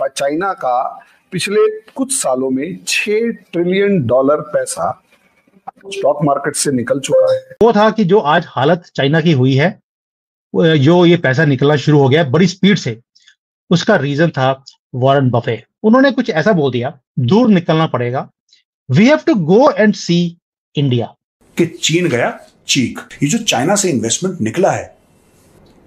China का पिछले कुछ सालों में $6 ट्रिलियन पैसा स्टॉक मार्केट से निकल चुका है। वो था कि जो आज हालत चाइना की हुई है, जो ये पैसा निकलना शुरू हो गया बड़ी स्पीड से, उसका रीजन था वॉरेन बफे। उन्होंने कुछ ऐसा बोल दिया, दूर निकलना पड़ेगा, we have to go and see India. कि चीन गया चीक। ये जो चाइना से इन्वेस्टमेंट निकला है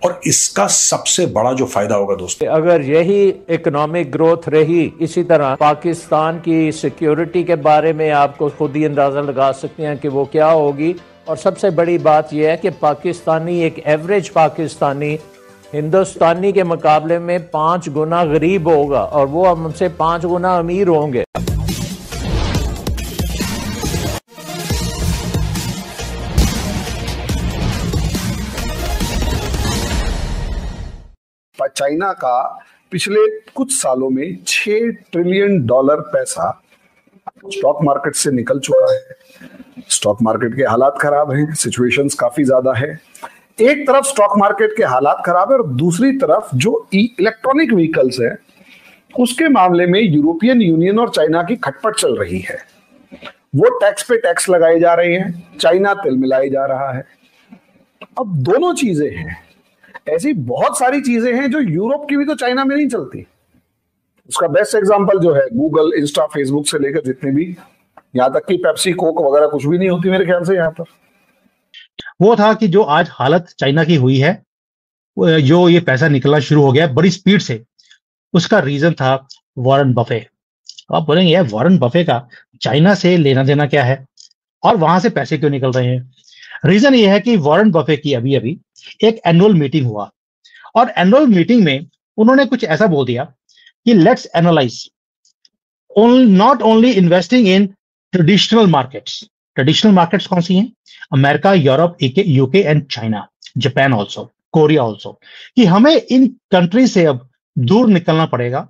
और इसका सबसे बड़ा जो फायदा होगा दोस्तों, अगर यही इकोनॉमिक ग्रोथ रही इसी तरह, पाकिस्तान की सिक्योरिटी के बारे में आपको खुद ही अंदाजा लगा सकते हैं कि वो क्या होगी। और सबसे बड़ी बात यह है कि पाकिस्तानी, एक एवरेज पाकिस्तानी हिंदुस्तानी के मुकाबले में 5 गुना गरीब होगा और वो हमसे 5 गुना अमीर होंगे। चाइना का पिछले कुछ सालों में $6 ट्रिलियन पैसा स्टॉक मार्केट से निकल चुका है। स्टॉक मार्केट के हालात खराब हैं, सिचुएशंस काफी ज्यादा है। एक तरफ स्टॉक मार्केट के हालात खराब है और दूसरी तरफ जो इलेक्ट्रॉनिक व्हीकल्स है उसके मामले में यूरोपियन यूनियन और चाइना की खटपट चल रही है। वो टैक्स पे टैक्स लगाए जा रहे हैं, चाइना तिल मिलाए जा रहा है। अब दोनों चीजें हैं, ऐसी बहुत सारी चीजें हैं जो यूरोप की भी तो चाइना में नहीं चलती। उसका बेस्ट एग्जांपल जो है गूगल, इंस्टा, फेसबुक से लेकर जितने भी, यहां तक कि पेप्सी, कोक वगैरह कुछ भी नहीं होती मेरे ख्याल से यहां पर। वो था कि जो आज हालत चाइना की हुई है, जो ये पैसा निकलना शुरू हो गया बड़ी स्पीड से, उसका रीजन था वॉरेन बफे। आप बोलेंगे यार वॉरेन बफे का चाइना से लेना देना क्या है और वहां से पैसे क्यों निकल रहे हैं? रीजन ये है कि वॉरेन बफे की अभी अभी एक एनुअल मीटिंग हुआ और एनुअल मीटिंग में उन्होंने कुछ ऐसा बोल दिया कि let's analyse not only investing in traditional markets. Traditional markets कौन सी हैं? America, Europe, UK and China, Japan also, Korea also, कि हमें इन कंट्री से अब दूर निकलना पड़ेगा।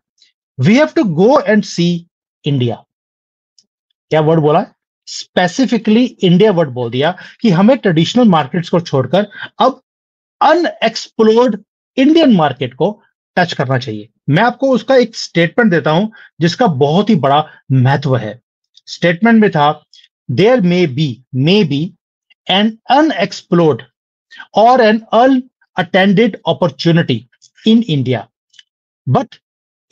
We have to go and see India. क्या वर्ड बोला है? स्पेसिफिकली इंडिया वर्ड बोल दिया कि हमें ट्रेडिशनल मार्केट्स को छोड़कर अब अनएक्सप्लोर्ड इंडियन मार्केट को टच करना चाहिए। मैं आपको उसका एक स्टेटमेंट देता हूं जिसका बहुत ही बड़ा महत्व है। स्टेटमेंट में था there may be an unexplored और an unattended opportunity in India but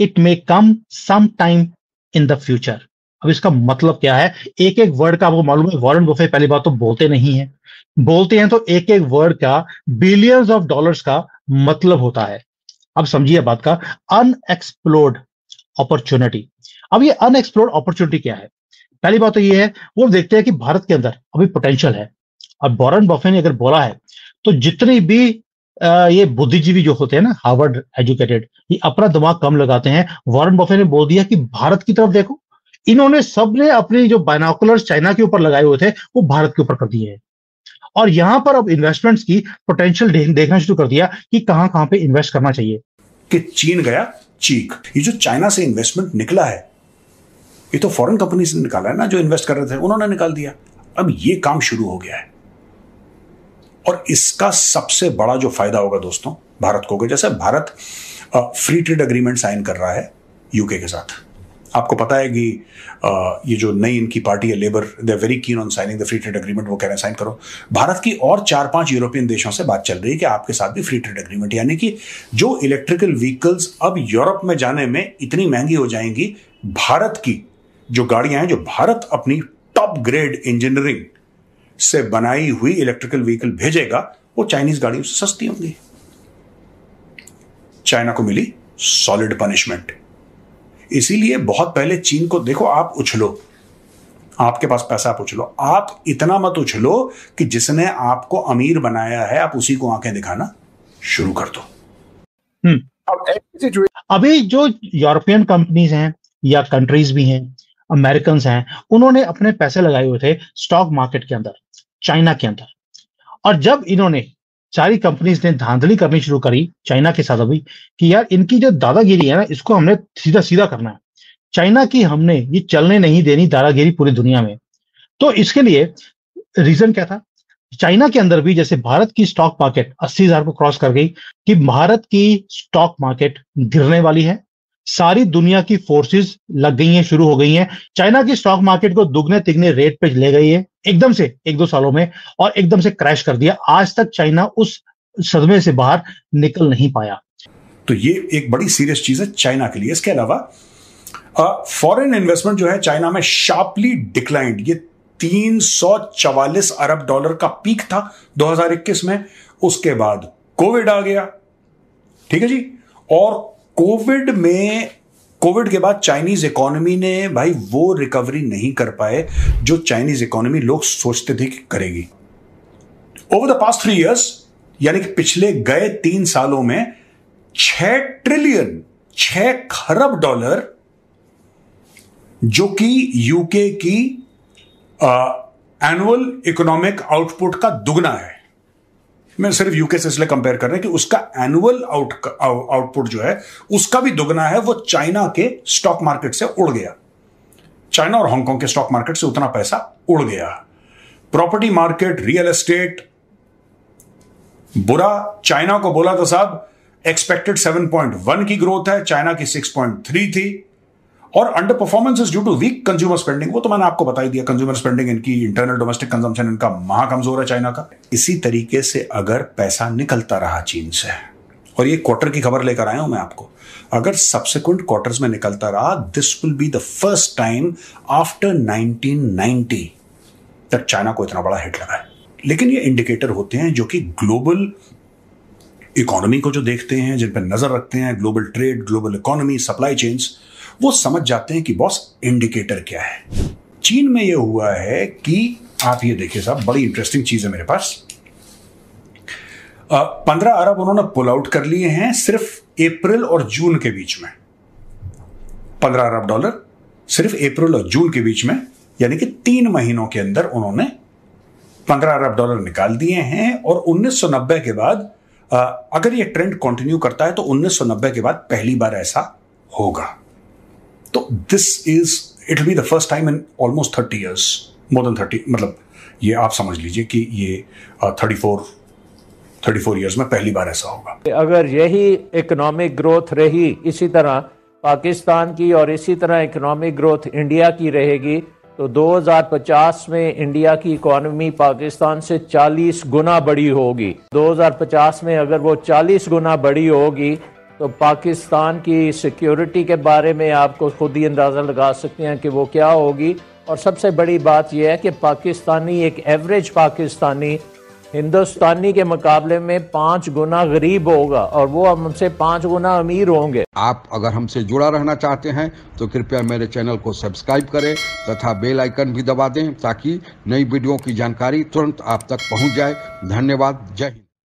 it may come some time in the future. अब इसका मतलब क्या है? एक एक वर्ड का आपको मालूम है, वॉरेन बफे पहली बात तो बोलते नहीं है, बोलते हैं तो एक एक वर्ड का बिलियंस ऑफ डॉलर्स का मतलब होता है। अब समझिए बात का, अनएक्सप्लोर्ड अपॉर्चुनिटी। अब ये अनएक्सप्लोर्ड अपॉर्चुनिटी क्या है? पहली बात तो ये है, वो देखते हैं कि भारत के अंदर अभी पोटेंशियल है। अब वॉरेन बफे ने अगर बोला है तो जितनी भी ये बुद्धिजीवी जो होते हैं ना, हार्वर्ड एजुकेटेड, ये अपना दिमाग कम लगाते हैं। वॉरेन बफे ने बोल दिया कि भारत की तरफ देखो। इन्होंने सबने अपने जो बाइनोकुलर्स चाइना के ऊपर लगाए हुए थे वो भारत के ऊपर कर दिए हैं और यहां पर अब इन्वेस्टमेंट्स की पोटेंशियल देखना शुरू कर दिया कि कहां कहां पे इन्वेस्ट करना चाहिए। कि चीन गया चीक। ये जो चाइना से इन्वेस्टमेंट निकला है ये तो फॉरेन कंपनी से निकाला है ना, जो इन्वेस्ट कर रहे थे उन्होंने निकाल दिया। अब ये काम शुरू हो गया है और इसका सबसे बड़ा जो फायदा होगा दोस्तों भारत को होगा। जैसे भारत फ्री ट्रेड एग्रीमेंट साइन कर रहा है यूके के साथ। आपको पता है कि ये जो नई इनकी पार्टी है Labour, they are very keen on signing the free trade agreement. वो कह रहे हैं साइन करो। भारत की और 4-5 यूरोपियन देशों से बात चल रही है कि आपके साथ भी फ्री ट्रेड एग्रीमेंट, यानी कि जो इलेक्ट्रिकल व्हीकल्स अब यूरोप में जाने में इतनी महंगी हो जाएंगी, भारत की जो गाड़ियां हैं, जो भारत अपनी टॉप ग्रेड इंजीनियरिंग से बनाई हुई इलेक्ट्रिकल व्हीकल भेजेगा, वो चाइनीज गाड़ियों से सस्ती होंगी। चाइना को मिली सॉलिड पनिशमेंट। इसीलिए बहुत पहले चीन को देखो, आप उछलो, आपके पास पैसा, आप उछलो। आप इतना मत उछलो कि जिसने आपको अमीर बनाया है आप उसी को आंखें दिखाना शुरू कर दो। अभी जो यूरोपियन कंपनीज हैं या कंट्रीज भी हैं, अमेरिकन हैं, उन्होंने अपने पैसे लगाए हुए थे स्टॉक मार्केट के अंदर, चाइना के अंदर। और जब इन्होंने सारी कंपनीज ने धांधली करनी शुरू करी चाइना के साथ अभी कि यार इनकी जो दादागिरी है ना, इसको हमने सीधा सीधा करना है, चाइना की हमने ये चलने नहीं देनी दादागिरी पूरी दुनिया में। तो इसके लिए रीजन क्या था? चाइना के अंदर भी जैसे भारत की स्टॉक मार्केट 80,000 को क्रॉस कर गई कि भारत की स्टॉक मार्केट गिरने वाली है, सारी दुनिया की फोर्सेस लग गई हैं, शुरू हो गई हैं। चाइना की स्टॉक मार्केट को दुगने तिगने रेट पे ले गई है एकदम से 1-2 सालों में, और एकदम से क्रैश कर दिया। आज तक चाइना उस सदमे से बाहर निकल नहीं पाया। तो ये एक बड़ी सीरियस चीज है चाइना के लिए। इसके अलावा फॉरेन इन्वेस्टमेंट जो है चाइना में शार्पली डिक्लाइंड। ये 344 अरब डॉलर का पीक था 2021 में, उसके बाद कोविड आ गया, ठीक है जी। और कोविड के बाद चाइनीज इकोनॉमी ने भाई वो रिकवरी नहीं कर पाए जो चाइनीज इकोनॉमी लोग सोचते थे कि करेगी। ओवर द पास्ट 3 इयर्स, यानी कि पिछले गए 3 सालों में 6 खरब डॉलर, जो कि यूके की एनुअल इकोनॉमिक आउटपुट का दुगना है। मैं सिर्फ यूके से इसलिए कंपेयर कर रहे हैं कि उसका एनुअल आउटपुट जो है उसका भी दुगना है। वो चाइना के स्टॉक मार्केट से उड़ गया। चाइना और हांगकांग के स्टॉक मार्केट से उतना पैसा उड़ गया। प्रॉपर्टी मार्केट, रियल एस्टेट बुरा। चाइना को बोला तो साहब एक्सपेक्टेड 7.1 की ग्रोथ है, चाइना की 6.3 थी। और underperformance is due to weak consumer spending. वो तो मैंने आपको बता ही दिया, कंज्यूमर स्पेंडिंग इनकी, इंटरनल डोमेस्टिक कंजम्पशन इनका महा कमजोर है चाइना का। इसी तरीके से अगर पैसा निकलता रहा चीन से, और ये क्वार्टर की खबर लेकर आया हूं मैं आपको, अगर सब्सिक्वेंट क्वार्टर्स में निकलता रहा, this will be the first time after 1990 तक चाइना को इतना बड़ा हिट लगा है। लेकिन ये इंडिकेटर होते हैं जो कि ग्लोबल इकोनॉमी को जो देखते हैं, जिन पर नजर रखते हैं, global trade, global economy, supply chains, वो समझ जाते हैं कि बॉस इंडिकेटर क्या है। चीन में ये हुआ है कि आप ये देखिए साहब, बड़ी इंटरेस्टिंग चीज है मेरे पास। 15 अरब उन्होंने पुल आउट कर लिए हैं सिर्फ अप्रैल और जून के बीच में। 15 अरब डॉलर सिर्फ अप्रैल और जून के बीच में, यानी कि 3 महीनों के अंदर उन्होंने 15 अरब डॉलर निकाल दिए हैं। और 1990 के बाद अगर ये ट्रेंड कंटिन्यू करता है तो 1990 के बाद पहली बार ऐसा होगा। तो it will be the first time in almost 30 years, more than 30, मतलब ये आप समझ लीजिए कि ये 34 इयर्स में पहली बार ऐसा होगा। अगर यही इकोनॉमिक ग्रोथ रही इसी तरह पाकिस्तान की, और इसी तरह इकोनॉमिक ग्रोथ इंडिया की रहेगी, तो 2050 में इंडिया की इकोनॉमी पाकिस्तान से 40 गुना बड़ी होगी। 2050 में अगर वो 40 गुना बड़ी होगी तो पाकिस्तान की सिक्योरिटी के बारे में आपको खुद ही अंदाज़ा लगा सकते हैं कि वो क्या होगी। और सबसे बड़ी बात यह है कि पाकिस्तानी, एक एवरेज पाकिस्तानी हिंदुस्तानी के मुकाबले में 5 गुना गरीब होगा, और वो हमसे 5 गुना अमीर होंगे। आप अगर हमसे जुड़ा रहना चाहते हैं तो कृपया मेरे चैनल को सब्सक्राइब करें तथा बेल आइकन भी दबा दें, ताकि नई वीडियो की जानकारी तुरंत आप तक पहुंच जाए। धन्यवाद। जय हिंद।